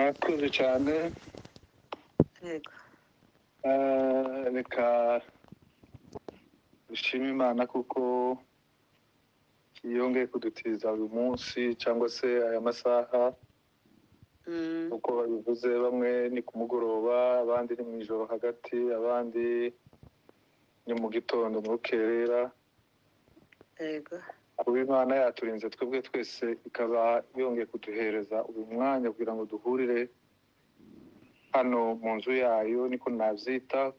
mwakoze cyane. Yego. Reka dushime Imana kuko yongeye kudutiza uyu munsi cyangwa se aya masaha. Uko babivuze, bamwe ni ku mugoroba, abandi ni mu ijoro hagati, abandi ni mu gitondo mu rukerera. Yego. Kuba Imana yaturinze twebwe twese ikaba yongeye kuduhereza uyu mwanya kugira ngo duhurire hano mu nzu yayo, niko nabyita,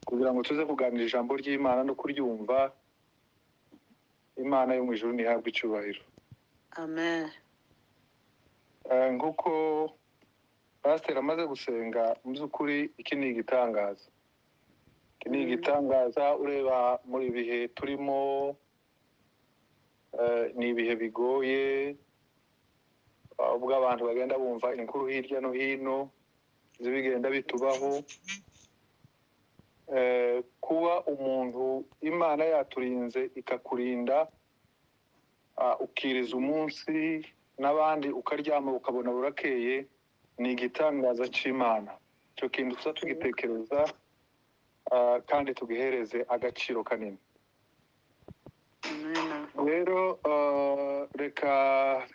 kugira ngo tuze kuganira ijambo ry'Imana no kuryumva. Imana yo mu ijuru ntihabwe icyubahiro. Amen. Nk'uko pasiteri amaze gusenga, mu by'ukuri iki ni igitangaza. Iki ni igitangaza. Ureba muri bihe turimo, ni ibihe bigoye, ubwo abantu bagenda bumva inkuru hirya no hino zibigenda bitubaho. Kuba umuntu Imana yaturinze ikakurinda, ukiriza umunsi n'abandi ukaryama ukabona burakeye, ni igitangaza cy'Imana. Icyo kintu tuza tugitekereza kandi tugihereze agaciro kanini. Rero reka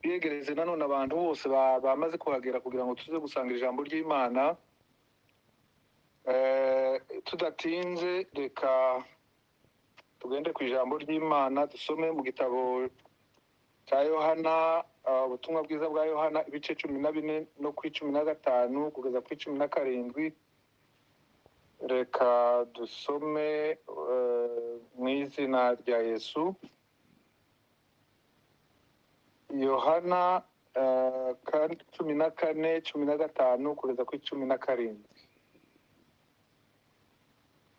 yegereze nanone abantu bose bamaze kuhagera kugira ngo tuze gusanga ijambo ry'Imana. Tudatinze reka tugende ku ijambo ry'Imana, dusome mu gitabo cya Yohana, ubutumwa bwiza bwa Yohana, ibice 14 no ku 15 kugeza ku 17. Reka dusome mu izina rya Yesu. Yohana 14:15 kugeza ku 17.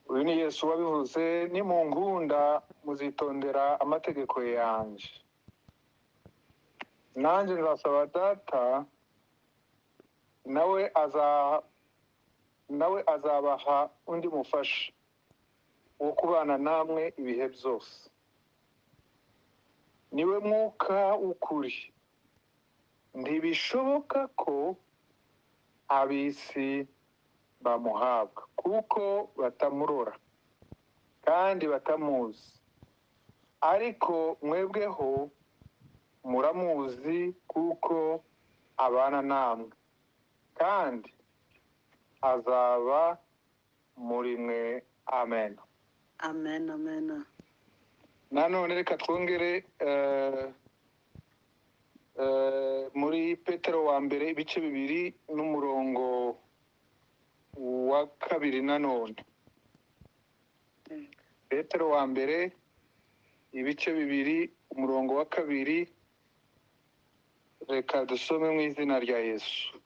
Uyu ni Yesu wabivuze: nimunkunda muzitondera amategeko yanjye, nanjye nzasaba Data, nawe azabaha undi mufasha wo kubana namwe ibihe byose. Niwe mwuka w'ukuri. Ntibishoboka ko ab'isi bamuhabwa, kuko batamurora kandi batamuzi, ariko mwebweho muramuzi kuko abana namwe, kandi azaba muri mwe. Amen. Amen. Amen. Nanone reka twongere muri Petero wa mbere ibice 2 n'umurongo wa 2. Nanone Petero wa mbere ibice 2 umurongo wa 2. Reka dusome mu izina rya Yesu.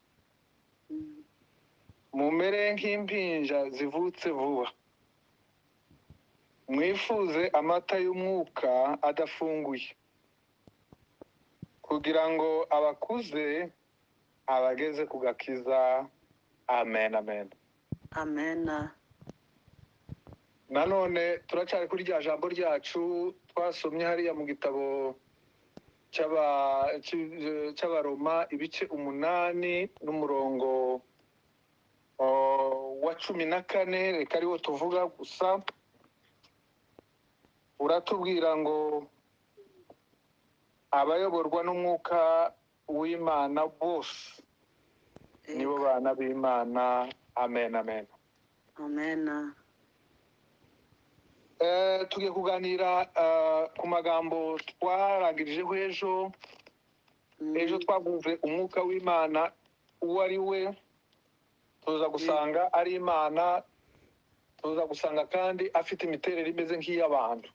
Mumere nk'impinja zivutse vuba, mwifuze amata y'umwuka adafunguye, kugira ngo abakuze abageze ku gakiza. Amen. Amen. Amen. Nanone turacyari kuri rya jambo ryacu twasomye hariya mu gitabo cy'Abaroma ibice 8 n'umurongo wa 14. Reka ariwo tuvuga gusa. Uratubwira ngo abayoborwa n'umwuka w'Imana bose nibo bana b'Imana. Amen. Amen. Amen. Tugiye kuganira ku magambo twarangirijeho ejo twavuze umwuka w'Imana uwo ari we. Tuza gusanga ari Imana, tuza gusanga kandi afite imiterere imeze nk'iy'abantu.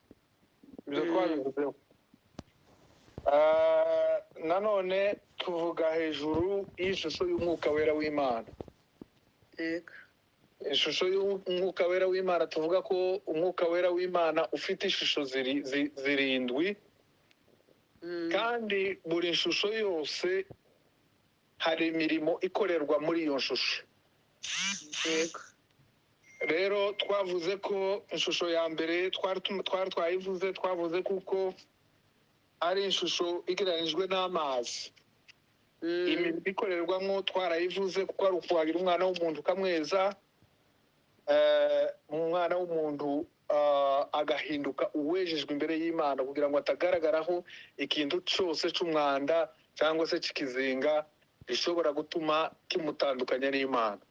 Ibyo twabivuzeho. Nanone tuvuga hejuru y'ishusho y'umwuka wera w'Imana. Yego. Ishusho y'umwuka wera w'Imana, tuvuga ko umwuka wera w'Imana ufite ishusho 7, kandi buri shusho yose hari imirimo ikorerwa muri iyo shusho. Yego. Rero twavuze ko ishusho ya mbere twavuze kuko ari ishusho igereranyijwe n'amazi. imirimo ikorerwamo twarayivuze kuko ari ukuhagira umwana w'umuntu ukamweza, umwana w'umuntu agahinduka uwejejwe imbere y'Imana kugira ngo atagaragaraho ikintu cyose cy'umwanda cyangwa se kikizinga gishobora gutuma kimutandukanya n'Imana.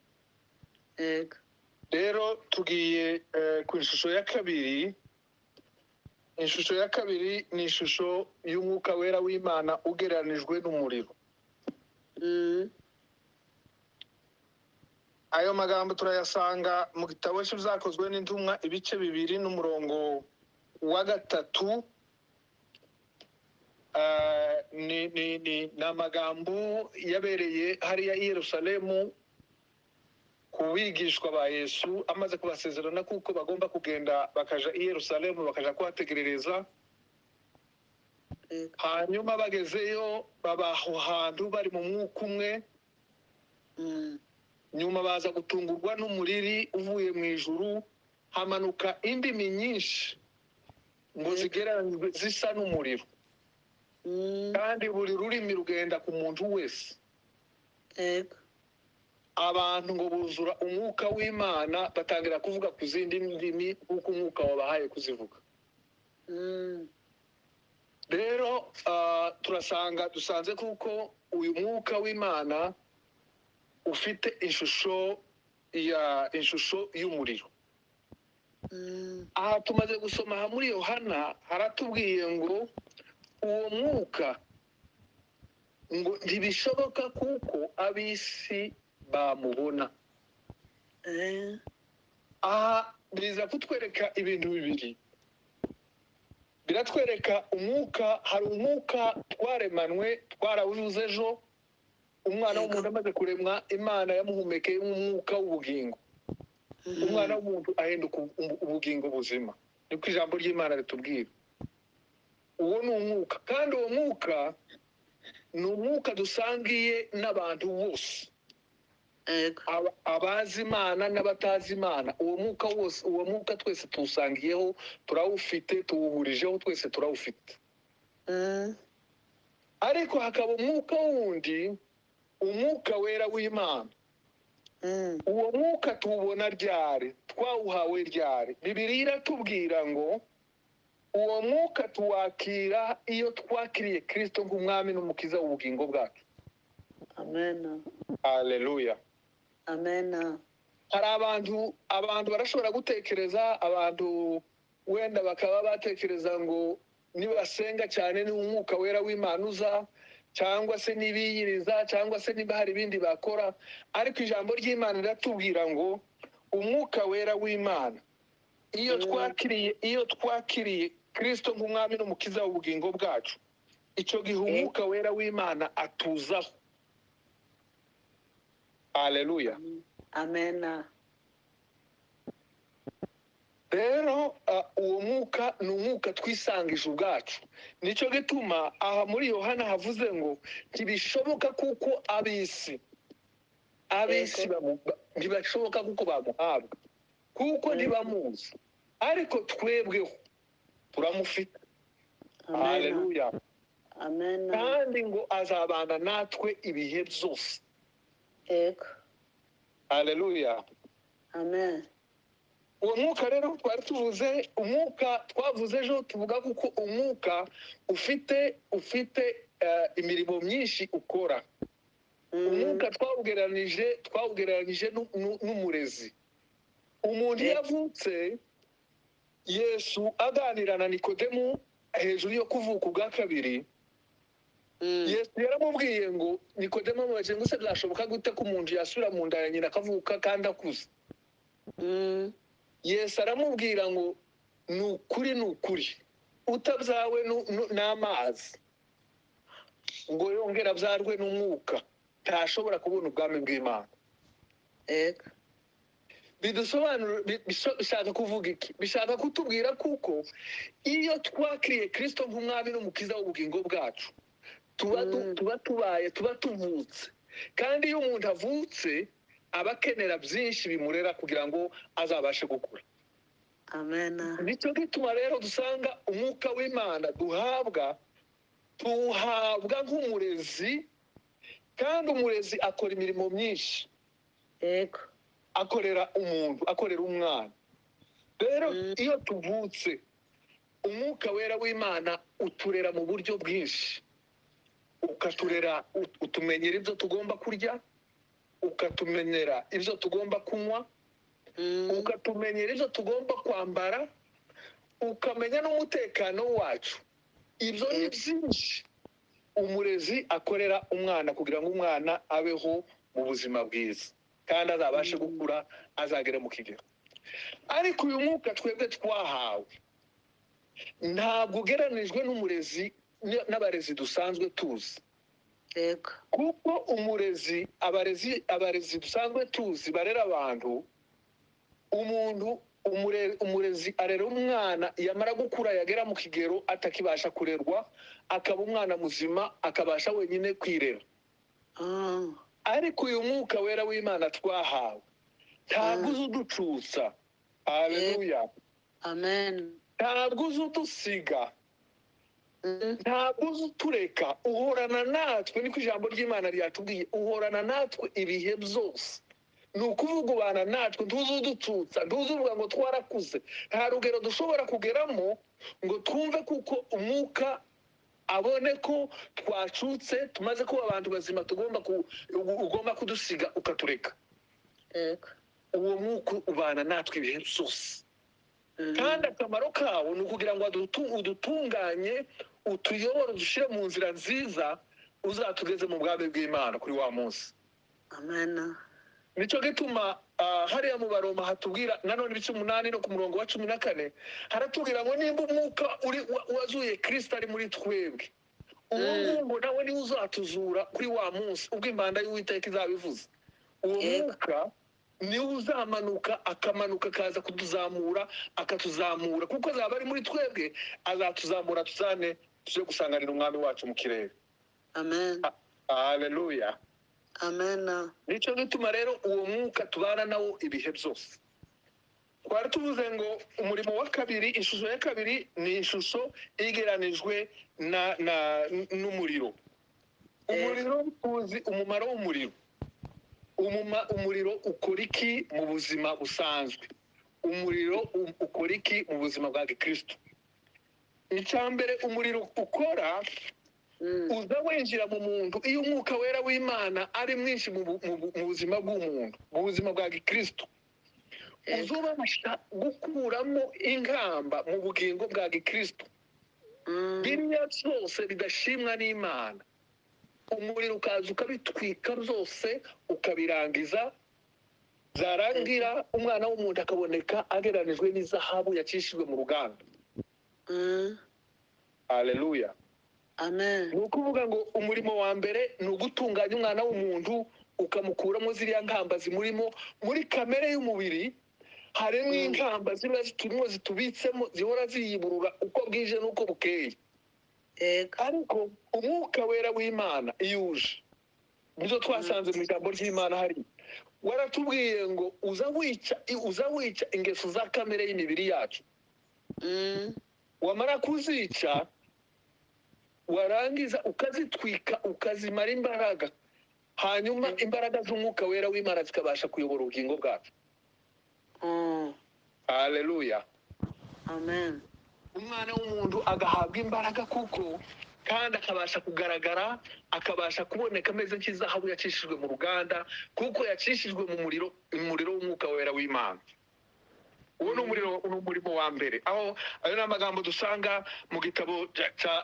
Yego. Rero tugiye ku ishusho ya kabiri. Ishusho ya kabiri ni ishusho y'umwuka wera w'Imana ugereranijwe n'umuriro. Ayo magambo turayasanga mu gitabo cy'Ibyakozwe n'Intumwa ibice 2 n'umurongo wa 3. Ni amagambo yabereye hariya i Yerusalemu ku bigishwa ba Yesu amaze kubasezerana kuko bagomba kugenda bakaja i Yerusalemu bakaja kuhategerereza. Hanyuma bagezeyo babaho hantu bari mu mwuka umwe. Nyuma baza gutungurwa n'umuriri uvuye mu ijuru, hamanuka indimi nyinshi ngo zigereranijwe zisa n'umuriro, kandi buri rurimi rugenda ku muntu wese. Yego. Abantu ngo buzura umwuka w'Imana batangira kuvuga ku zindi ndimi kuko umwuka wabahaye kuzivuga. Rero dusanze kuko uyu mwuka w'Imana ufite ishusho y'umuriro. Aha tumaze gusoma muri Yohana haratubwiye ngo uwo mwuka ngo ntibishoboka kuko ab'isi bamubona. Aha biza kutwereka ibintu bibiri. Biratwereka umwuka, hari umwuka twaremanwe twarawuzuze ejo. Umwana w'umuntu amaze kuremwa, Imana yamuhumekeye umwuka w'ubugingo. Umwana w'umuntu ahinduka ubugingo buzima, niko ijambo ry'Imana ritubwira. Uwo ni umwuka, kandi uwo mwuka ni umwuka dusangiye n'abantu bose, abazi Imana n'abatazi Imana. Uwo mwuka wose, uwo mwuka twese tuwusangiyeho, turawufite, tuwuhurijeho, twese turawufite. Ariko hakaba umwuka wundi, umwuka wera w'Imana. Uwo mwuka tuwubona ryari? Twawuhawe ryari? Bibiliya iratubwira ngo uwo mwuka tuwakira iyo twakiriye Kristo nk'umwami n'umukiza w'ubugingo bwacu. Amen. Haleluya. Amen. Hari abantu barashobora gutekereza, abantu wenda bakaba batekereza ngo nibasenga cyane ni umwuka wera w'Imana uza, cyangwa se nibiyiriza, cyangwa se niba hari ibindi bakora. Ariko ijambo ry'Imana riratubwira ngo umwuka wera w'Imana iyo twakiriye Kristo nk'umwami n'umukiza w'ubugingo bwacu, icyo gihe umwuka wera w'Imana atuzaho. Haleluya. Amen. Rero uwo mwuka ni umwuka twisangije ubwacu. Nicyo gituma aha muri Yohana havuze ngo ntibishoboka kuko ab'isi ntibashoboka kuko bamuhabwa, kuko ntibamuzi, ariko twebweho turamufite. Haleluya. Amen. Kandi ngo azabana natwe ibihe byose. Yego. Haleluya. Amen. Uwo mwuka rero twari tuvuze, umwuka twavuze ejo, tuvuga kuko umwuka ufite imirimo myinshi ukora. Umwuka twawugereranije n'umurezi. Umuntu yavutse, Yesu aganira na Nikodemu hejuru yo kuvuka ubwa kabiri, Yesu yaramubwiye ngo, Nikodemu amubajije ngo se byashoboka gute ko umuntu yasubira mu nda ya nyina akavuka kandi akuze? Yesu aramubwira ngo ni ukuri utabyawe n'amazi ngo yongera abyarwe n'umwuka ntashobora kubona ubwami bw'Imana. Bishaka kuvuga iki? Bishaka kutubwira kuko iyo twakiriye Kristo nk'umwami n'umukiza w'ubugingo bwacu, tuba tuvutse. Kandi iyo umuntu avutse aba akenera byinshi bimurera kugira ngo azabashe gukura. Amen. Nicyo gituma rero dusanga umwuka w'Imana tuwuhabwa nk'umurezi, kandi umurezi akora imirimo myinshi, yego, akorera umuntu, akorera umwana. Rero iyo tuvutse, umwuka wera w'Imana uturera mu buryo bwinshi, ukaturera, utumenyera ibyo tugomba kurya, ukatumenyera ibyo tugomba kunywa, ukatumenyera ibyo tugomba kwambara, ukamenya n'umutekano wacu. Ibyo ni byinshi umurezi akorera umwana kugira ngo umwana abeho mu buzima bwiza kandi azabashe gukura, azagere mu kigero. Ariko uyu mwuka twebwe twahawe ntabwo ugereranijwe n'umurezi n'abarezi dusanzwe tuzi, yego, kuko abarezi dusanzwe tuzi barera abantu. Umurezi arera umwana, yamara gukura yagera mu kigero atakibasha kurerwa, akaba umwana muzima, akabasha wenyine kwirera. Ariko uyu mwuka wera w'Imana twahawe ntabwo uzi uducutsa. Haleluya, amen, ntabwo uzi udusiga, ntabwo uzi utureka, uhorana natwe. Niko ijambo ry'Imana ryatubwiye, uhorana natwe ibihe byose. Ni ukuvuga ubana natwe, ntuzi uducutsa, ntuzi uvuga ngo twarakuze. Nta rugero dushobora kugeramo ngo twumve kuko umwuka abone ko twacutse, tumaze kuba abantu bazima, ugomba kudusiga ukatureka. yego, Uwo mwuka ubana natwe ibihe byose, kandi akamaro kawo ni ukugira ngo udutunganye, utuyobore, udushyire mu nzira nziza, uzatugeze mu bwami bw'Imana kuri wa munsi. amen, Nicyo gituma hariya mu Baroma hatubwira nanone ibice 8 no ku murongo wa 14 haratubwira ngo nimba umwuka wazuye Kristo ari muri twebwe, uwo nguwo nawe niwe uzatuzura kuri wa munsi ubwo impanda y'Uwiteka izabivuze. Uwo mwuka niwe uzamanuka, akamanuka akaza kutuzamura, akatuzamura, kuko azaba ari muri twebwe, azatuzamura tuzane tuje gusanganira umwami wacu mu kirere. amen, Haleluya. amen, Nicyo gituma rero uwo mwuka tubana nawo ibihe byose. Twari tuvuze ngo umurimo wa kabiri, ishusho ya kabiri ni ishusho igeranijwe n'umuriro. Umuriro, tuzi umumaro w'umuriro. Umuriro ukora iki mu buzima busanzwe? Umuriro ukora iki mu buzima bwa Gikristo? Icya mbere umuriro ukora, uza winjira mu muntu iyo umwuka wera w'Imana ari mwinshi mu buzima bw'umuntu, mu buzima bwa Gikristo. Uzubasha gukuramo ingamba mu bugingo bwa Gikristo, biriya byose bidashimwa n'Imana. Umuriro ukaza ukabitwika byose, ukabirangiza, zarangira umwana w'umuntu akaboneka ageranijwe n'izahabu yacishijwe mu ruganda. Haleluya, amen, ni ukuvuga ngo umurimo wa mbere ni ugutunganya umwana w'umuntu, ukamukuramo ziriya nkamba zimurimo. Muri kamere y'umubiri harimo inkamba ziba ziturimo, zitubitsemo, zihora ziyiburura uko bwije n'uko bukeye. Ariko umwuka wera w'Imana iyo uje, nizo twasanze mu ijambo ry'Imana hari, waratubwiye ngo uza wica ingeso za kamere y'imibiri yacu. Wamara kuzica, warangiza ukazitwika, ukazimara imbaraga, hanyuma imbaraga z'umwuka wera w'Imana zikabasha kuyobora ubugingo bwacu. Haleluya, amen, umwana w'umuntu agahabwa imbaraga kuko kandi akabasha kugaragara, akabasha kuboneka ameze nk'izahabu yacishijwe mu ruganda, kuko yacishijwe mu muriro w'umwuka wera w'Imana. Uwo ni umurimo wa mbere. Ayo ni amagambo dusanga mu gitabo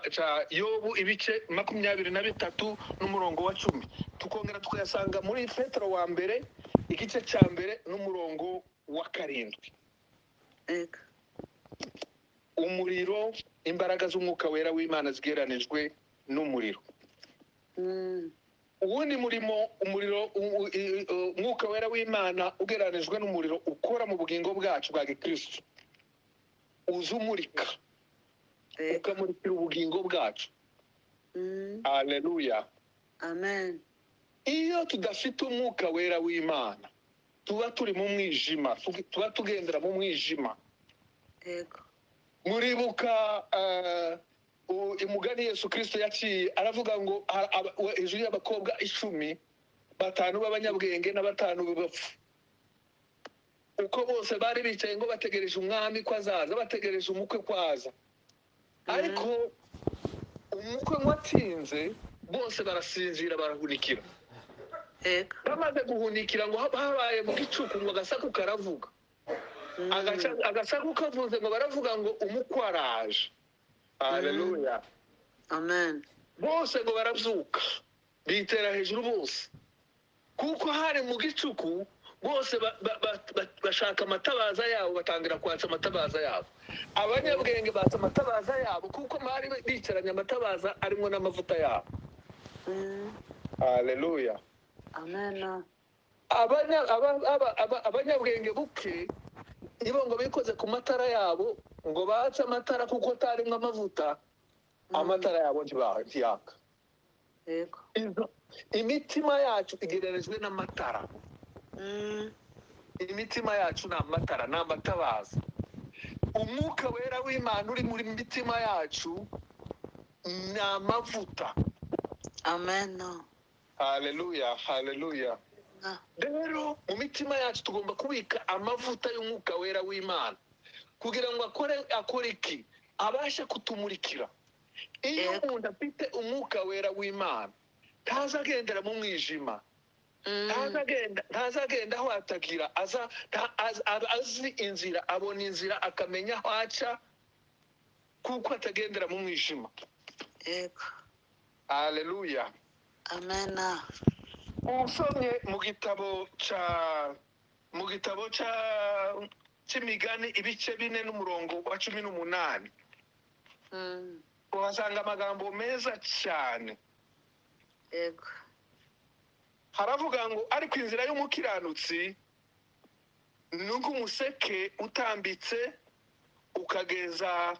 cya Yobu ibice 23 n'umurongo wa 10, tukongera tukayasanga muri Petero wa mbere igice cya mbere n'umurongo wa 7. Umuriro, imbaraga z'umwuka wera w'Imana zigeranijwe n'umuriro. Uwundi murimo umwuka wera w'Imana ugeranijwe n'umuriro ukora mu bugingo bwacu bwa Gikristo, uza umurika, ukamurikira ubugingo bwacu. Haleluya, amen, iyo tudafite umwuka wera w'Imana tuba turi mu mwijima, tuba tugendera mu mwijima. Muribuka imugani Yesu Kristo yaciye aravuga ngo hejuru y'abakobwa 10 batanu b'abanyabwenge na batanu b'abapfu, uko bose bari bicaye ngo bategereje umwami ko azaza, bategereje umukwe kwaza. Ariko umukwe mwatinze bose barasinzira barahunikira. Bamaze guhunikira ngo habaye mu gicuku ngo agasaku karavuga. Agasaku kavuze ngo baravuga ngo umukwe araje. Haleluya. Amen. Bose ngo barabyuka bitera hejuru bose, kuko hari mu gicuku bose bashaka amatabaza yabo, batangira kwatsa amatabaza yabo. Abanyabwenge batsa amatabaza yabo kuko bari bicaranye amatabaza arimo n'amavuta yabo. Haleluya. Amen. Abanyabwenge buke nibo ngo bikoze ku matara yabo ngo batse amatara kuko tarimwe amavuta, amatara yabo ntiyaka. Yego. Imitima yacu igererejwe n'amatara. Imitima yacu ni amatara, ni amatabaza. Umwuka wera w'Imana uri muri mitima yacu ni amavuta. Amen. Haleluya, haleluya. Rero mu mitima yacu tugomba kubika amavuta y'umwuka wera w'Imana kugira ngo akore iki? Abashe kutumurikira. Iyo umuntu afite umwuka wera w'Imana ntazagendera mu mwijima, ntazagenda aho atagira, azi inzira, abona inzira akamenya aho aca kuko atagendera mu mwijima. Yego. Haleluya. Amen. Usomye mu gitabo cy'imigani ibice 4 n'umurongo wa 18 uhasanga amagambo meza cyane. Yego. Haravuga ngo ariko inzira y'umukiranutsi ni nk'umuseke utambitse ukageza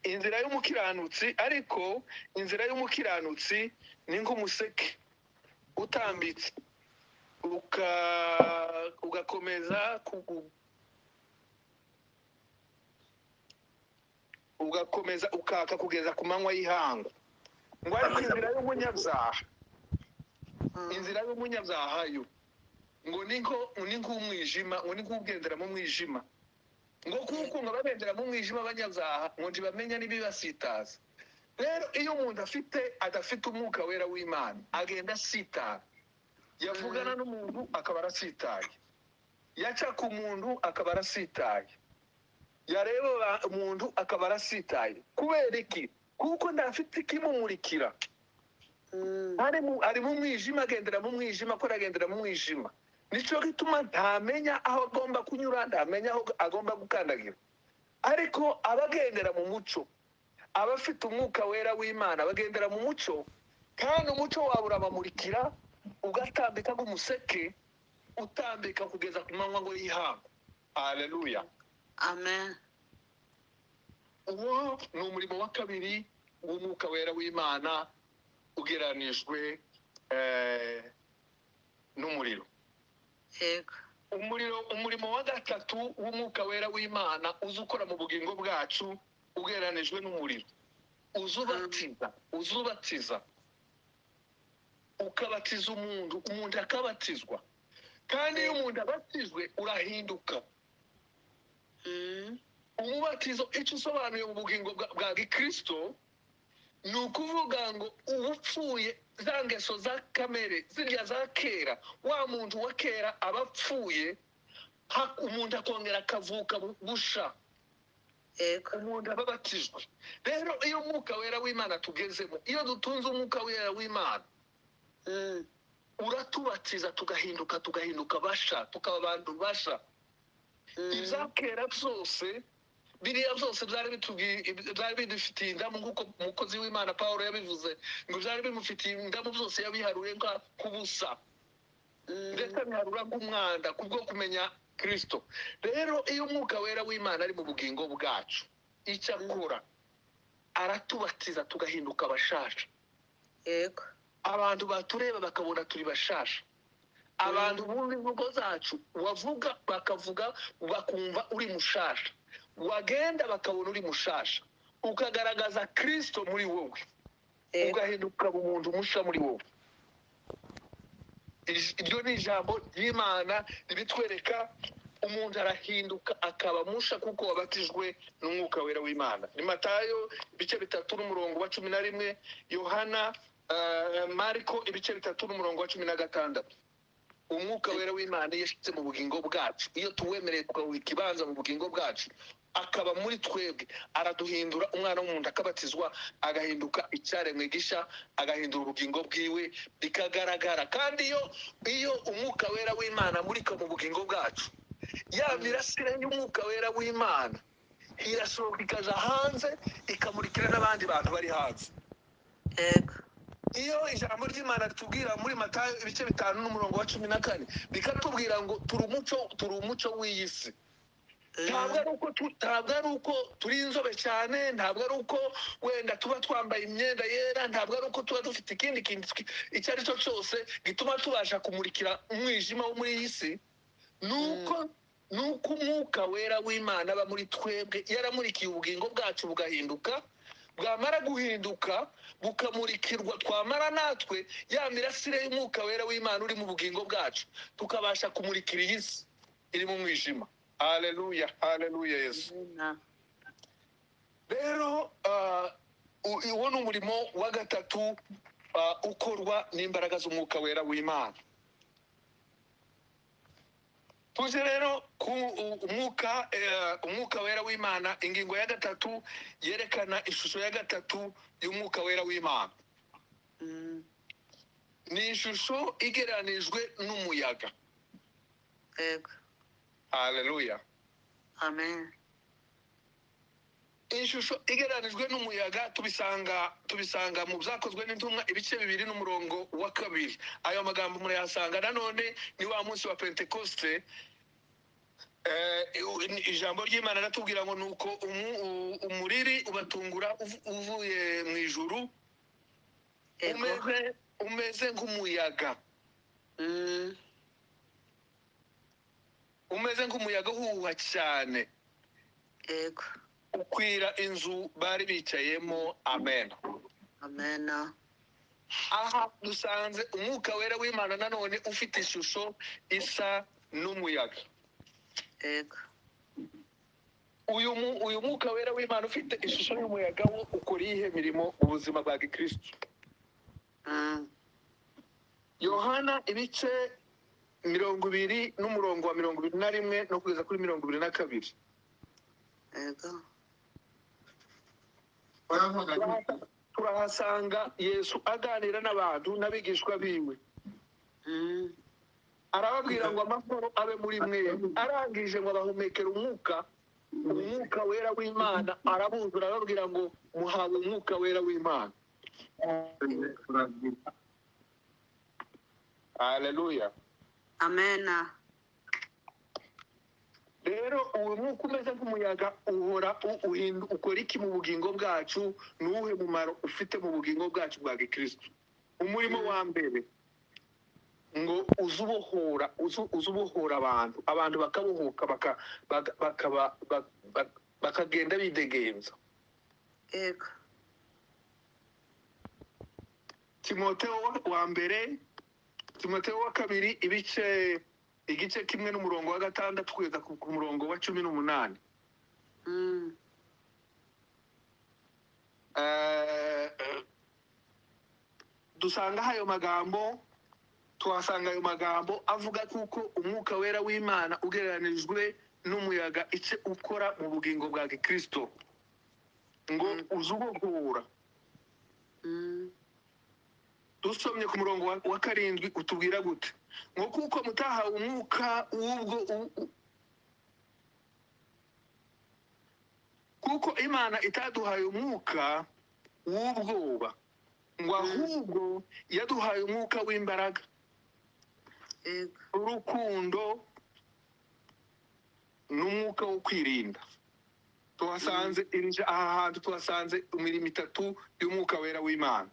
inzira y'umukiranutsi, ariko inzira y'umukiranutsi ni nk'umuseke utambitse ugakomeza ukaka kugeza ku manywa y'ihangu. Ngo ariko inzira y'umunyabyaha yo ngo ni nk'umwijima, ngo ni nk'ugendera mu mwijima. Ngo kuko ngo bagendera mu mwijima abanyabyaha ngo ntibamenya n'ibibasitaza. Rero iyo umuntu adafite umwuka wera w'Imana agenda asitara. Yavugana n'umuntu akaba arasitaye, yaca ku muntu akaba arasitaye, yareba umuntu akaba arasitaye. Kubera iki? Kuko ndafite ikimumurikira. Ari mu mwijima, agendera mu mwijima, ko aragendera mu mwijima. Nico gituma ntamenya aho agomba kunyura, ntamenya aho agomba gukandagira. Ariko abagendera mu muco, abafite umwuka wera w'Imana bagendera mu muco, kandi umuco wawe urabamurikira, ugatambika nk'umuseke utambika kugeza ku manywa ngo y'ihangu. Haleluya. Amen. Uwo ni umurimo wa kabiri w'umwuka wera w'Imana ugeranijwe n'umuriro. Yego. Umurimo wa gatatu w'umwuka wera w'Imana uza ukora mu bugingo bwacu ugeranijwe n'umuriro. Uzubatiza ukabatiza umuntu akabatizwa. Kandi iyo umuntu abatizwe urahinduka. Umubatizo icyo usobanuye mu bugingo bwa Gikristo ni ukuvuga ngo ubupfuye za ngeso za kamere zirya za kera, wa muntu wa kera abapfuye, umuntu akongera akavuka busha. Umuntu ababatijwe. Rero iyo umwuka wera w'Imana tugezemo, iyo dutunze umwuka wera w'Imana, uratubatiza tugahinduka basha, tukaba abantu basha. Ibya kera byose, biriya byose byari bidufitiye indamu, nk'uko umukozi w'Imana Pawulo yabivuze, ngo byari bimufitiye indamu byose yabiharuye nk'ubusa, ndetse abiharura nk'umwanda kubwo kumenya Kristo. Rero iyo umwuka wera w'Imana ari mu bugingo bwacu, icyo akora aratubatiza tugahinduka bashasha. Yego. Abantu batureba bakabona turi bashasha. abantu bumva imvugo zacu wavuga bakavuga bakumva uri mushasha, wagenda bakabona uri mushasha, ukagaragaza Kristo muri wowe, ugahinduka umuntu musha muri wowe. Iryo ni ijambo ry'Imana ribitwereka. Umuntu arahinduka akaba musha kuko wabatijwe n'umwuka wera w'Imana. Ni Matayo ibice 3:11, Yohana Mariko ibice 3:16. Umwuka wera w'Imana yashyize mu bugingo bwacu. Iyo tuwemereye tukavuga ikibanza mu bugingo bwacu, akaba muri twebwe, araduhindura umwana w'umuntu, akabatizwa, agahinduka icyaremwe gisha, agahindura ubugingo bwiwe bikagaragara. Kandi iyo umwuka wera w'Imana murika mu bugingo bwacu, ya mirasire y'umwuka wera w'Imana irasohoka ikaja hanze, ikamurikira n'abandi bantu bari hanze. Iyo ijambo ry'Imana ritubwira muri Matayo ibice 5:14 bikatubwira ngo turi umuco w'iyi si. Ntabwo ari uko turi inzobe cyane, ntabwo ari uko wenda tuba twambaye imyenda yera, ntabwo ari uko tuba dufite ikindi kintu icyo ari cyo cyose gituma tubasha kumurikira umwijima wo muri iyi si. Nuko umwuka wera w'Imana aba muri twebwe, yaramurikiye ubugingo bwacu bugahinduka, bwamara guhinduka bukamurikirwa, twamara natwe ya mirasire y'umwuka wera w'Imana uri mu bugingo bwacu, tukabasha kumurikira iyi si iri mu mwijima. Haleluya, haleluya Yesu. Rero uwo ni umurimo wa gatatu ukorwa n'imbaraga z'umwuka wera w'Imana. Tuje rero ku umwuka wera w'Imana. Ingingo ya gatatu yerekana ishusho ya gatatu y'umwuka wera w'Imana. Ni ishusho igereranijwe n'umuyaga. Haleluya. Amen. Ishusho igereranijwe n'umuyaga tubisanga mu Byakozwe n'Intumwa ibice 2:2. Ayo magambo murayasanga nanone ni wa munsi wa Pentekoste. Ijambo ry'Imana ratubwira ngo nuko umuriri ubatungura uvuye mu ijuru, umeze nk'umuyaga. Umeze nk'umuyaga uhuha cyane, ukwira inzu bari bicayemo. Amen. Amen. Aha dusanze umwuka wera w'Imana nanone ufite ishusho isa n'umuyaga. Uyu mwuka wera w'Imana ufite ishusho y'umuyaga wo ukora iyihe mirimo mu buzima bwa Gikristo? Yohana ibice 20:21 no kugeza kuri 22. Turahasanga Yesu aganira n'abantu n'abigishwa biwe. Arababwira ngo amahoro abe muri mwe. Arangije ngo abahumekere umwuka wera w'Imana, arabuzura arababwira ngo muhawe umwuka wera w'Imana. Haleluya. Amen. Rero uwo mwuka umeze nk'umuyaga ukora iki mu bugingo bwacu? Nuwuhe mumaro ufite mu bugingo bwacu bwa Gikristo? Umurimo wa mbere ngo uzubohora abantu bakabohoka, bakagenda bidegenza. Timoteyo wa kabiri igice 1:6 kugeza ku murongo wa 18. Dusanga ayo magambo, tuhasanga ayo magambo avuga kuko umwuka wera w'Imana ugereranijwe n'umuyaga icyo ukora mu bugingo bwa Gikristo, ngo uzubohora. Dusomye ku murongo wa 7 utubwira gute? Ngo kuko mutahawe umwuka kuko Imana itaduhaye umwuka w'ubwoba, ngo ahubwo yaduhaye umwuka w'imbaraga, urukundo n'umwuka wo kwirinda. Tuhasanze aha hantu tuhasanze imirimo itatu y'umwuka wera w'Imana.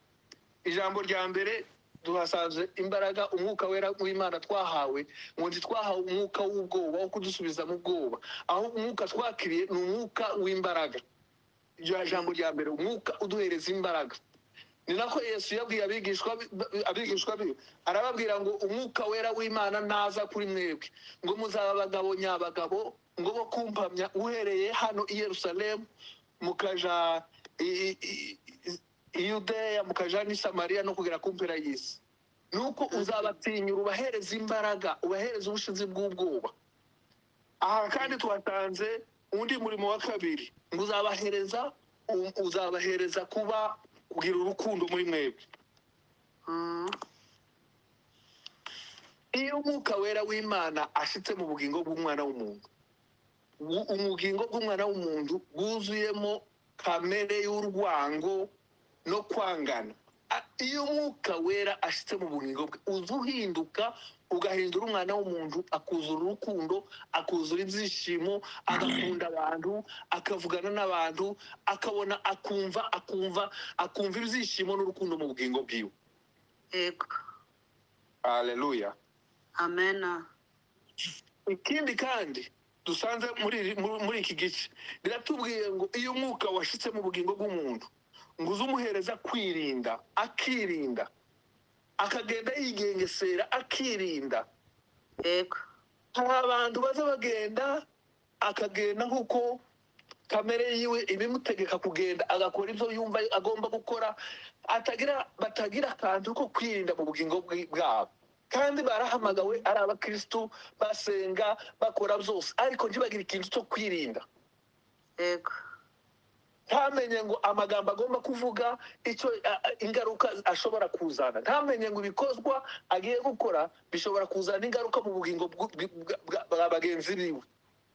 Ijambo rya mbere duhasanze imbaraga umwuka wera w'Imana twahawe, ngo ntitwahawe umwuka w'ubwoba wo kudusubiza mu bwoba, aho umwuka twakiriye ni umwuka w'imbaraga. Iryo jambo rya mbere, umwuka uduhereza imbaraga. Ni nako Yesu yabwiye abigishwa be, arababwira ngo umwuka wera w'Imana naza kuri mwebwe, ngo muzaba abagabo nyabagabo, ngo bo kumpamya uhereye hano i Yerusalemu, mukaja i Yudeya, mukaja n'i Samariya, no kugera ku mpera y'isi. Nuko uzabatinyura, ubahereza imbaraga, ubahereza ubushizi bw'ubwoba. Aha kandi twatanze undi murimo wa kabiri, ngo uzabahereza kugira urukundo muri mwebwe. Iyo umwuka wera w'Imana ashitse mu bugingo bw'umwana w'umuntu, ubugingo bw'umwana w'umuntu bwuzuyemo kamere y'urwango no kwangana. Iyo umwuka wera ashitse mu bugingo bwe, uza uhinduka, ugahindura umwana w'umuntu, akuzura urukundo, akuzura ibyishimo, agakunda abantu, akavugana n'abantu, akabona, akumva ibyishimo n'urukundo mu bugingo bwiwe. Yego. Haleluya. Amena. Ikindi kandi dusanze muri iki gice, biratubwiye ngo iyo umwuka washitse mu bugingo bw'umuntu, ngo uze umuhereza kwirinda, akirinda, akagenda yigengesera, akirinda. Yego. Hari abantu baza bagenda, akagenda nk'uko kamere yiwe ibimutegeka kugenda, agakora ibyo yumva agomba gukora, batagira akantu ko kwirinda mu bugingo bwabo. Kandi barahamagawe ari abakristu, basenga, bakora byose, ariko ntibagire ikintu cyo kwirinda. Yego. Ntamenye ngo amagambo agomba kuvuga, icyo ingaruka ashobora kuzana. Ntamenye ngo ibikozwa agiye gukora bishobora kuzana ingaruka mu bugingo bwa bagenzi biwe.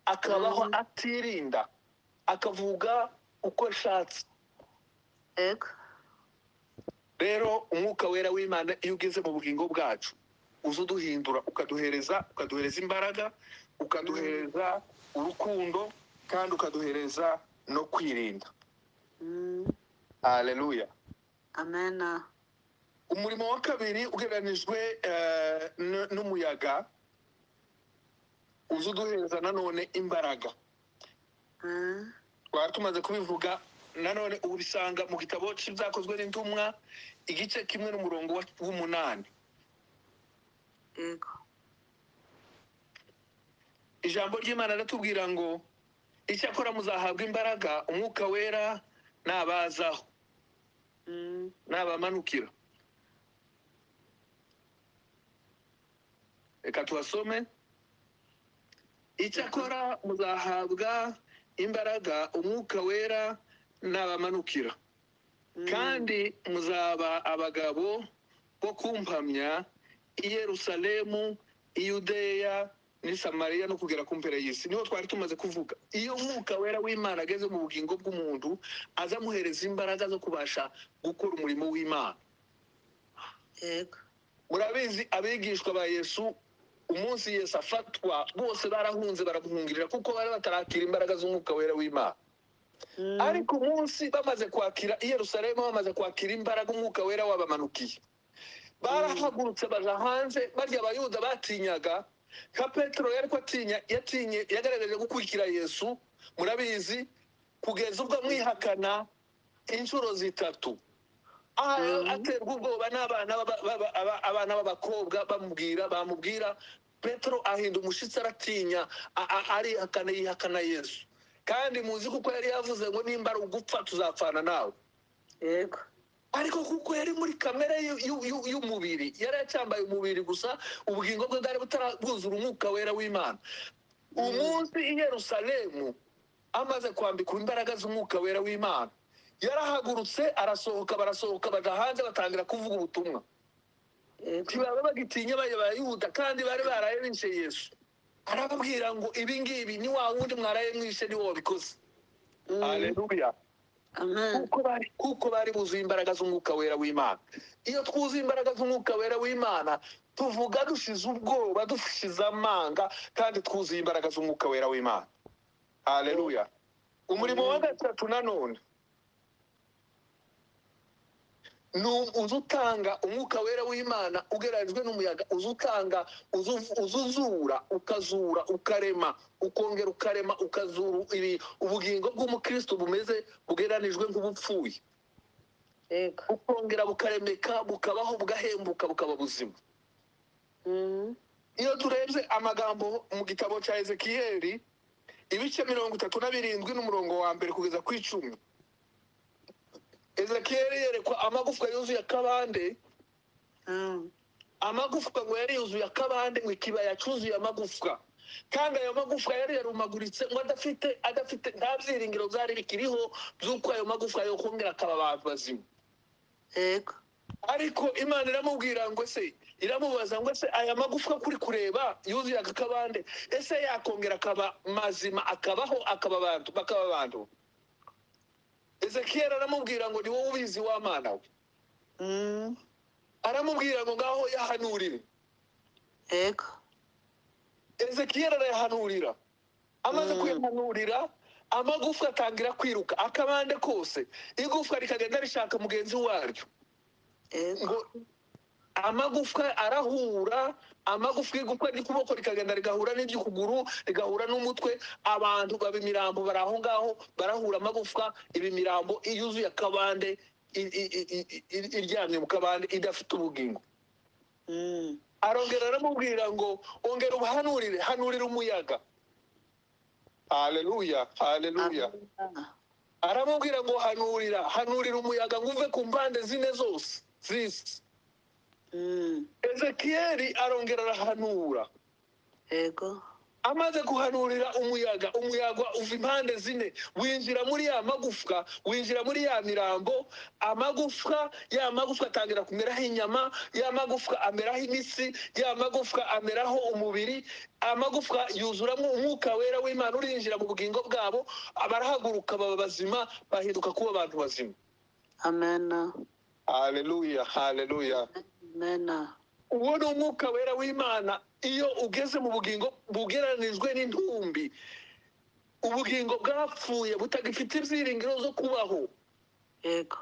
Akabaho atirinda, akavuga uko ashatse. Yego. Rero umwuka wera w'Imana iyo ugeze mu bugingo bwacu, uza uduhindura, ukaduhereza imbaraga, ukaduhereza urukundo, kandi ukaduhereza no kwirinda. Haleluya. Amena. Umurimo wa kabiri ugereranijwe n'umuyaga, uza uduhereza nanone imbaraga. Twari tumaze kubivuga, nanone ubisanga mu gitabo cy'ibyakozwe n'intumwa, igice 1 n'umurongo wa 8. Yego. Ijambo ry'Imana riratubwira ngo icyakora muzahabwa imbaraga umwuka wera nabazaho, nabamanukira. Reka tuhasome. Icyakora muzahabwa imbaraga umwuka wera nabamanukira, kandi muzaba abagabo bo kumpamya i Yerusalemu, i Yudeya n'i Samariya, no kugera ku mpera y'isi. Niho twari tumaze kuvuga. Iyo umwuka wera w'Imana ageze mu bugingo bw'umuntu, aza amuhereza imbaraga zo kubasha gukora umurimo w'Imana. Yego. Murabizi abigishwa ba Yesu, umunsi Yesu afatwa, bose barahunze baramuhungirira, kuko bari batarakira imbaraga z'umwuka wera w'Imana. Ariko umunsi bamaze kwakira i Yerusalemu, bamaze kwakira imbaraga, umwuka wera wabamanukiye, barahagurutse baja hanze. Barya abayuda batinyaga, nka Petero yari ko yagaragaje gukurikira Yesu, murabizi, kugeza ubwo amwihakana inshuro 3. Aterwa ubwoba n'abana b'abakobwa bamubwira. Petero ahinda umushitsi, aratinya, yihakana Yesu. Kandi muzi kuko yari yavuze ngo nimba ari ugupfa tuzapfana nawe. Yego. Ariko kuko yari muri kamere y'umubiri, yari yacyambaye umubiri gusa, ubugingo bwe bwari butarabwuzura umwuka wera w'Imana. Umunsi i Yerusalemu amaze kwambikwa imbaraga z'umwuka wera w'Imana, yarahagurutse, barasohoka baja hanze, batangira kuvuga ubutumwa. Ntibaba bagitinya Abayuda, kandi bari baraye bishe Yesu. Arababwira ngo ibi ngibi ni wa wundi mwaraye mwishe, ni wowe wabikoze. Haleluya. Amen. Kuko bari buzuye imbaraga z'umwuka wera w'Imana. Iyo twuzuye imbaraga z'umwuka wera w'Imana, tuvuga dushize ubwoba, dushize amanga, kandi twuzuye imbaraga z'umwuka wera w'Imana. Haleluya. Umurimo wa gatatu nanone, uzutanga umwuka wera w'Imana ugereranyijwe n'umuyaga, uzutanga uzuzura ukazura ukarema ukongera ukarema ukazura ubugingo bw'umukristo bumeze bugereranijwe nk'ubupfuye, yego, ukongera bukaremeka bukabaho bugahembuka bukaba buzima. Iyo turebye amagambo mu gitabo cya Ezekiyeli ibice 37 n'umurongo wa mbere kugeza ku 10, Ezekiyeli yerekwa amagufwa yuzuye akabande. Amagufwa ngo yari yuzuye akabande, ngo ikibaya cyuzuye amagufwa, kandi ayo magufwa yari yarumaguritse, ngo adafite nta byiringiro byari bikiriho by'uko ayo magufwa yo kongera akaba abantu bazima. yego, Ariko Imana iramubwira ngo se, iramubaza ngo se aya magufwa kuri kureba yuzuye akabande, ese yakongera akaba mazima akabaho akaba abantu? Ezekiyeli aramubwira ngo ni wowe ubizi wa Mana we. Aramubwira ngo ngaho yahanurire. yego, Ezekiyeli arayahanurira. Amaze kuyahanurira, amagufwa atangira kwiruka akabande kose, igufwa rikagenda rishaka mugenzi waryo. yego, Amagufwa arahura, amagufwa y'igufwa ry'ukuboko rikagenda rigahura n'iry'ukuguru, rigahura n'umutwe, abantu babimirambo bari aho ngaho barahura amagufwa, ibimirambo yuzuye akabande, iryamye mu kabande idafite ubugingo. Arongera aramubwira ngo ongera ubuhanurire, hanurira umuyaga. Haleluya, haleluya. Aramubwira ngo hanurira umuyaga ngo uve ku mpande zine zose z'isi. Ezekiyeli arongera arahanura. yego, Amaze guhanurira umuyaga uva impande zine, winjira muri ya magufwa, winjira muri ya mirambo. Ya magufwa atangira kumeraho inyama, ya magufwa ameraho imitsi, ya magufwa ameraho umubiri. Amagufwa yuzuramo umwuka wera w'Imana urinjira mu bugingo bwabo, barahaguruka baba bazima, bahinduka kuba abantu bazima. amena, Haleluya, haleluya. amena, Uwo ni umwuka wera w'Imana. Iyo ugeze mu bugingo bugereranijwe n'intumbi, ubugingo bwapfuye butagifite ibyiringiro zo kubaho, yego,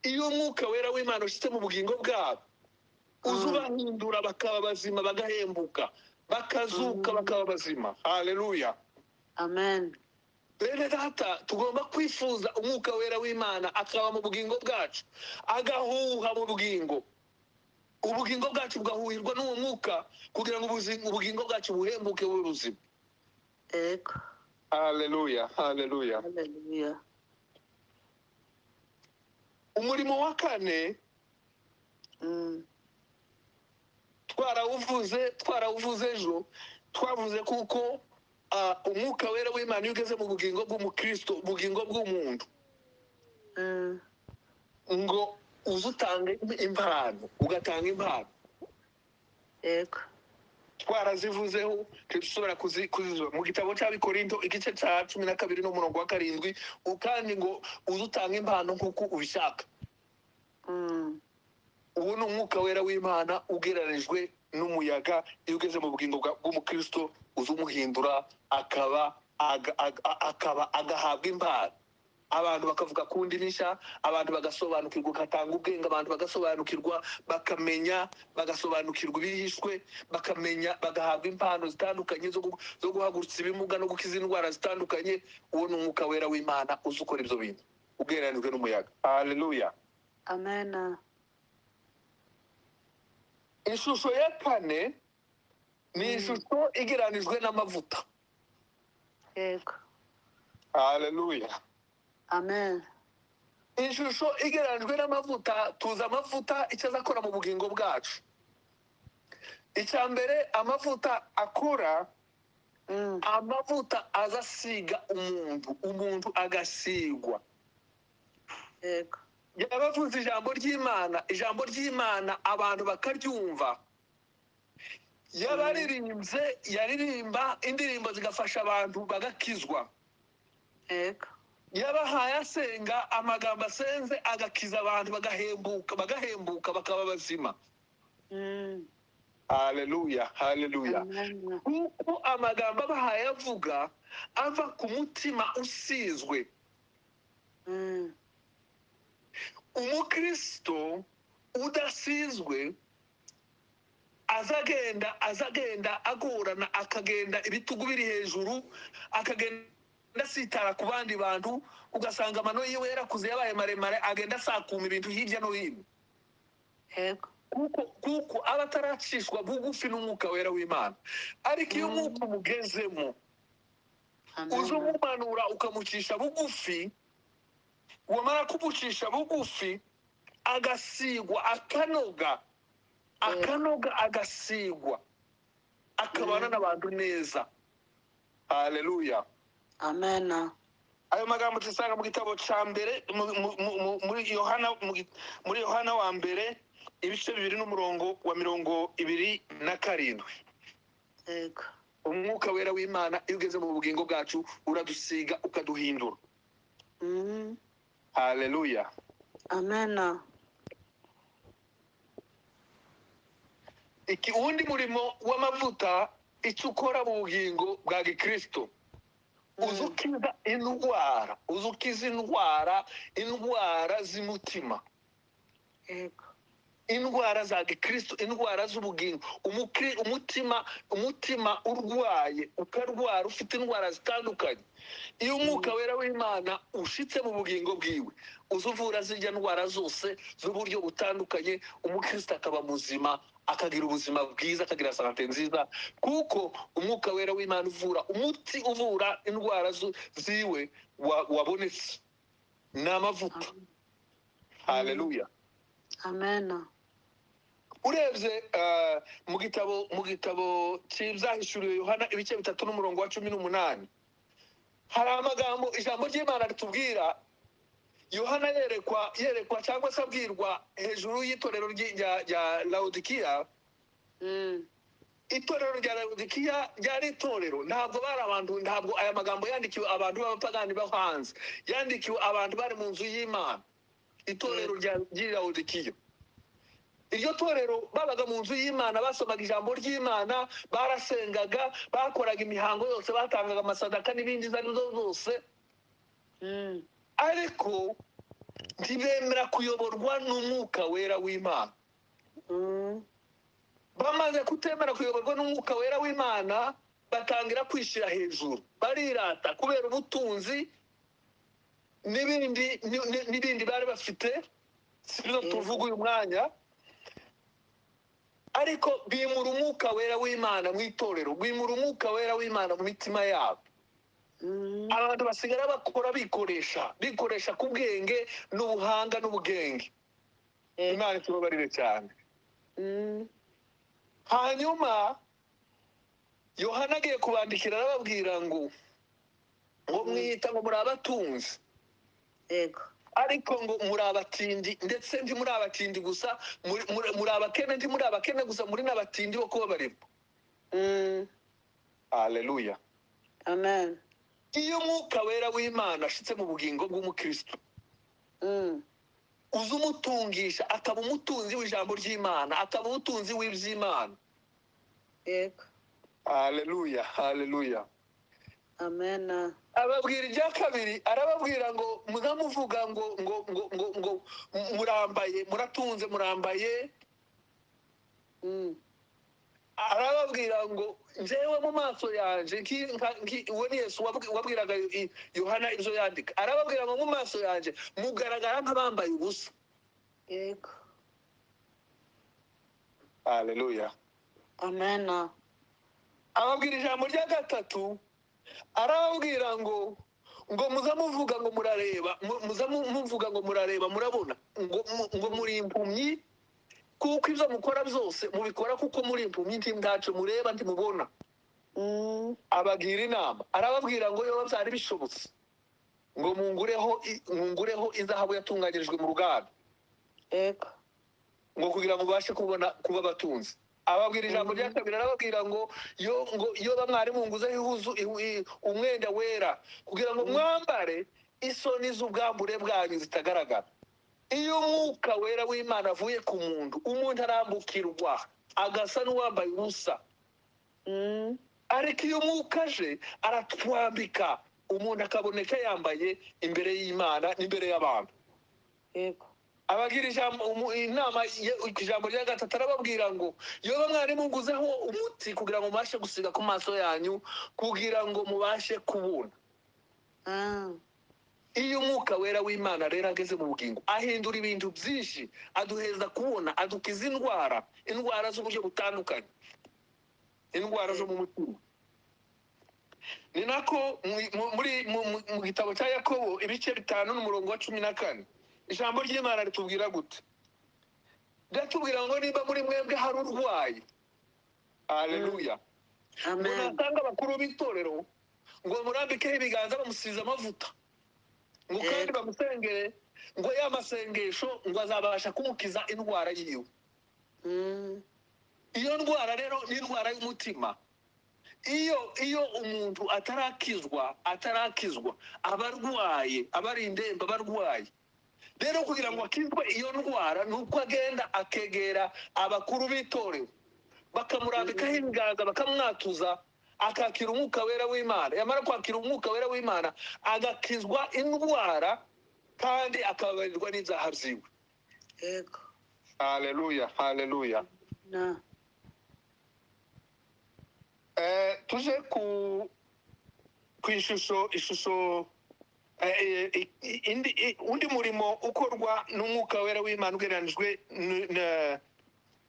iyo umwuka wera w'Imana ushyitse mu bugingo bwabo, uzubahindura bakaba bazima, bagahembuka, bakazuka, bakaba bazima. Haleluya, amen, bene data, tugomba kwifuza umwuka wera w'Imana akaba mu bugingo bwacu, agahuha mu bugingo, ubugingo bwacu bugahuhirwa n'uwo mwuka kugira ngo ubugingo bwacu buhembuke bube buzima. yego, Haleluya, haleluya. haleluya, Umurimo wa kane twarawuvuze ejo, twavuze kuko umwuka wera w'Imana iyo ugeze mu bugingo bw'umukristo, ubugingo bw'umuntu, ngo uze utange impano, ugatanga impano. yego, Twarazivuzeho ntidusubira kuzizuba mu gitabo cy'Abikorinto igice cya 12 n'umurongo wa 7, kandi ngo uze utange impano nk'uko ubishaka. Uwo ni umwuka wera w'Imana ugereranijwe n'umuyaga. Iyo ugeze mu bugingo bw'umukristo, uza umuhindura agahabwa impano. Abantu bakavuga ku ndimi nshya, abantu bagasobanukirwa, ugatanga ubwenge, abantu bagasobanukirwa, bakamenya, bagasobanukirwa ibihishwe, bakamenya, bagahabwa impano zitandukanye zo guhagurutsa ibimuga no gukiza indwara zitandukanye. Uwo ni umwuka wera w'Imana uzi ukora ibyo bintu ugereranijwe n'umuyaga. Haleluya, amena, ishusho ya kane ni ishusho igereranijwe n'amavuta. yego, Haleluya, amen, ishusho igereranijwe n'amavuta. Tuzi amavuta icyo azakora mu bugingo bwacu. Icya mbere amavuta akora, amavuta azasiga umuntu agasigwa. yego, Yabavuze ijambo ry'Imana abantu bakaryumva. Yaririmba indirimbo zigafasha abantu bagakizwa. yego, Yabahaye asenga amagambo asenze agakiza abantu bagahembuka bakaba bazima. Haleluya, haleluya. Kuko amagambo abahaye avuga ava ku mutima usizwe. Umukristo udasizwe azagenda agorana, akagenda ibitugu biri hejuru, akagenda asitara ku bandi bantu, ugasanga amano yiwe yarakuze yabaye maremare, agenda asakuma ibintu hirya no hino. Yego. kuko aba ataracishwa bugufi n'umwuka wera w'Imana. Ariko iyo umwuka umugezemo, uza umumanura ukamucisha bugufi, wamara kumucisha bugufi agasigwa, akanoga agasigwa, akabana n'abantu neza. Haleluya. Amen. Ayo magambo tusanga mu gitabo ca mbere muri Yohana wa mbere ibice 2 n'umurongo wa 27. Yego. Umwuka wera w'Imana iyo ugeze mu bugingo bwacu uradusiga ukaduhindura. Haleluya. Amen. Uwundi murimo w'amavuta icyo ukora mu bugingo bwa Gikristo, uzukiza indwara z'umutima. Yego. Indwara za Gikristo, indwara z'ubugingo. Umutima urwaye, ukarwara, ufite indwara zitandukanye. Iyo umwuka wera w'Imana ushitse mu bugingo bwiwe, uzuvura zirya ndwara zose z'uburyo butandukanye, umukristo akaba muzima, akagira ubuzima bwiza, akagira sante nziza, kuko umwuka wera w'Imana umuti uvura indwara ziwe wabonetse, ni amavuta. Haleluya. Amen. Urebye mu gitabo cy'ibyahishuriwe Yohana ibice 3 n'umurongo wa 18, hari amagambo ijambo ry'Imana ritubwira. Yohana yerekwa cyangwa se abwirwa hejuru y'itorero rya Laodikiya. Itorero rya Laodikiya ryari itorero, ntabwo bari abantu, ntabwo aya magambo yandikiwe abantu b'abapagani bo hanze, yandikiwe abantu bari mu nzu y'Imana. Itorero rya Laodikiya, iryo torero babaga mu nzu y'Imana, basomaga ijambo ry'Imana, barasengaga, bakoraga imihango yose, batangaga amasadaka n'ibindi zose, ariko ntibemera kuyoborwa n'umwuka wera w'Imana. Bamaze kutemera kuyoborwa n'umwuka wera w'Imana, batangira kwishira hejuru, barirata kubera ubutunzi n'ibindi bari bafite, sibyo tuvuga uyu mwanya. Ariko bimura umwuka wera w'Imana mu itorero, bimura umwuka wera w'Imana mu mitima yabo. Abantu basigara bakora bikoresha ku bwenge n'ubuhanga n'ubugenge. Imana itubabarire cyane. Hanyuma Yohana agiye kubandikira arababwira ngo mwiyita ngo muri abatunzi. Yego. Ariko ngo muri abatindi, ndetse ndi muri abatindi gusa, muri abakene, ndi muri abakene gusa, muri n'abatindi bo kubabarirwa. Haleluya. Amen. Iyo umwuka wera w'Imana ashitse mu bugingo bw'umukristo, uza umutungisha, akaba umutunzi w'ijambo ry'Imana, akaba umutunzi w'iby'Imana. Yego. Haleluya. Haleluya. Amen. Ababwira irya kabiri, arababwira ngo muzamuvuga ngo murambaye, muratunze, murambaye. Arababwira ngo njyewe mu maso yanje, uwo ni Yesu wabwiraga Yohana ibyo yandika. Arababwira ngo mu maso yanje mugaragara nk'abambaye ubusa. Yego. Haleluya. Amen. Ababwira ijambo rya gatatu, arababwira ngo muzamuvuga ngo murareba, muzamuvuga ngo murareba, murabona, ngo muri impumyi, kuko ibyo mukora byose mubikora kuko muri impumyi, ntaco mureba, ntimubona. Abagira inama, arababwira ngo iyo byari bishobotse ngo mungureho izahabu yatunganyirijwe mu ruganda. Yego. Ngo kugira ngo mubashe kuba abatunzi. Ababwira ijambo rya kabiri, arababwira ngo iyo bamwari munguzeho umwenda wera, kugira ngo mwambare isoni z'ubwambure bwanyu zitagaragara. Iyo umwuka wera w'Imana avuye ku muntu, umuntu arambukirwa agasa n'uwambaye ubusa. Ariko iyo umwuka aje aratwambika, umuntu akaboneka yambaye imbere y'Imana n'imbere y'abantu. Yego. abagira inama ijambo rya gatatu arababwira ngo yoba mwari munguzeho umuti kugira ngo mubashe gusiga ku maso yanyu kugira ngo mubashe kubona. Iyo umwuka wera w'Imana rero ageze mu bugingo ahindura ibintu byinshi, aduheza kubona, adukiza indwara z'uburyo butandukanye, indwara zo mu mutima. Ni nako mu gitabo cya Yakobo ibice 5 n'umurongo wa 14 ijambo ry'Imana ritubwira gute? Ritubwira ngo niba muri mwebwe hari urwaye, haleluya, amen, natanga abakuru b'itorero ngo murambikeho ibiganza bamusize amavuta, ngo kandi bamusengere, ngo ya masengesho ngo azabasha kumukiza indwara yiwe. Iyo ndwara rero ni indwara y'umutima. Iyo umuntu atarakizwa abarwaye, abari indembe, abarwaye. Rero kugira ngo akizwe iyo ndwara nuko agenda akegera abakuru b'itorero bakamurambikaho ibiganza bakamwatuza, akakira umwuka wera w'Imana. Yamara kwakira umwuka wera w'Imana agakizwa indwara kandi akababarirwa n'ibyaha byiwe. Yego, haleluya, haleluya. Tuje ku ishusho undi murimo ukorwa n'umwuka wera w'Imana ugereranijwe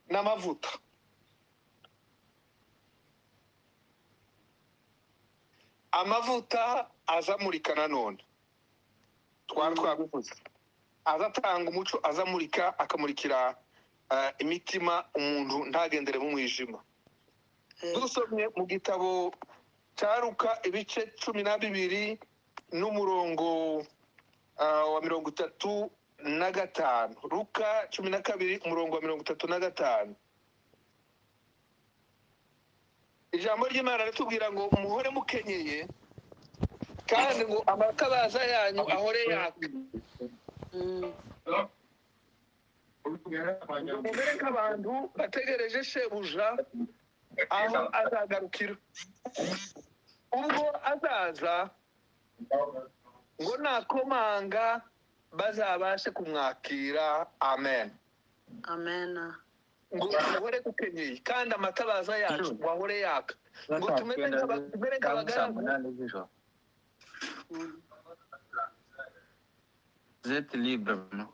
n'amavuta. Amavuta azamurika nanone, twabivuze, azatanga umuco, azamurika, akamurikira imitima, umuntu ntagendere mu mwijima. Dusomye mu gitabo cya Luka ibice 12 n'umurongo wa 35. Luka 12 umurongo wa 35. Ijambo ry'Imana ritubwira ngo muhore mukenyeye kandi ngo amatabaza yanyu ahore yaka. Mumere nk'abantu bategereje shebuja aho azagarukira. Ubwo azaza ngo nakomanga bazabashe kumwakira. Amen, amen. Ngo tuhore dukenyeye kandi amatabaza yacu wahore yaka, ngo tumere nk'abagaragu. Zeti libre, no?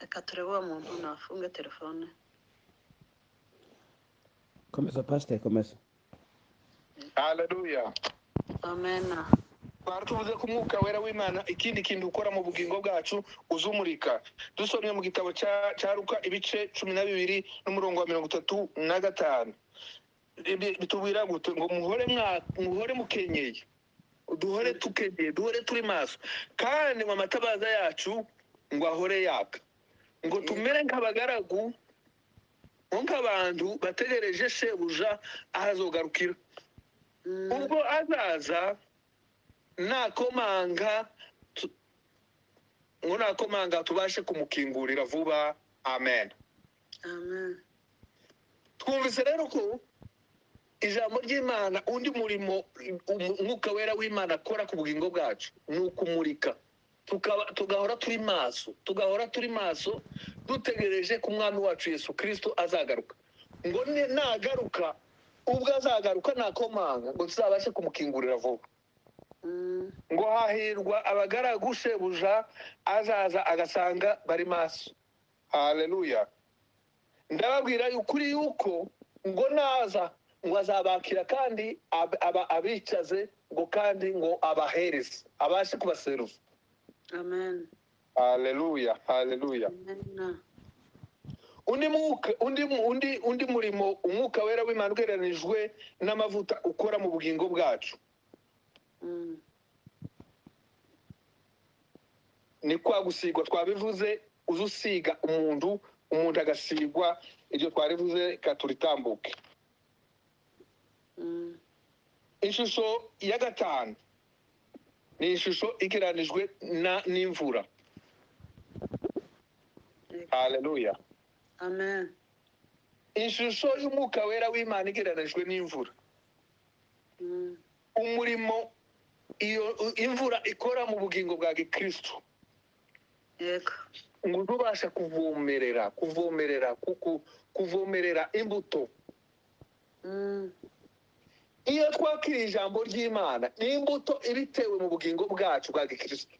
Reka turebe uwo muntu nafunge telefone. Komeza pastor, komeza. Haleluya, amen. Tuvuze ko umwuka wera w'Imana ikindi kintu ukora mu bugingo bwacu uzumurika. Dusomye mu gitabo cya Luka ibice 12 n'umurongo wa 35. Bitubwira gute? Ngo muhore mukenyeye, duhore tukenyeye, duhore turi maso, kandi ngo amatabaza yacu ngo ahore yaka, ngo tumere nk'abagaragu, nk'abantu bategereje shebuja ahazogarukira. Ubwo azaza nakomanga tubashe kumukingurira vuba. Amen, amen. Twumvise rero ko ijambo ry'Imana, undi murimo umwuka wera w'Imana akora ku bugingo bwacu ni ukumurika, tugahora turi maso, dutegereje ku mwami wacu Yesu Kristo azagaruka. Ngo nagaruka, ubwo azagaruka nakomanga ngo tuzabashe kumukingurira vuba. Ngo hahirwa abagaragu shebuja azaza agasanga bari maso. Haleluya. Ndababwira ukuri yuko ngo naza ngo azabakira kandi abicaze, ngo kandi ngo abahereze, abashe kubaseruza. Amen, haleluya, haleluya. Undi murimo umwuka wera w'Imana ugereranijwe n'amavuta ukora mu bugingo bwacu ni kwa gusigwa. Twabivuze, uzusiga umuntu agasigwa, iryo twarivuze katuritambuke. Ishusho ya 5 ni ishusho igereranijwe n'imvura. Haleluya, amen. Ishusho y'umwuka wera w'Imana igereranijwe n'imvura. Umurimo iyo imvura ikora mu bugingo bwa Gikristo yego umuntu ubasha kuvomerera imbuto. Iyo twakiriye ijambo ry'Imana, imbuto ibitewe mu bugingo bwacu bwa gikristo,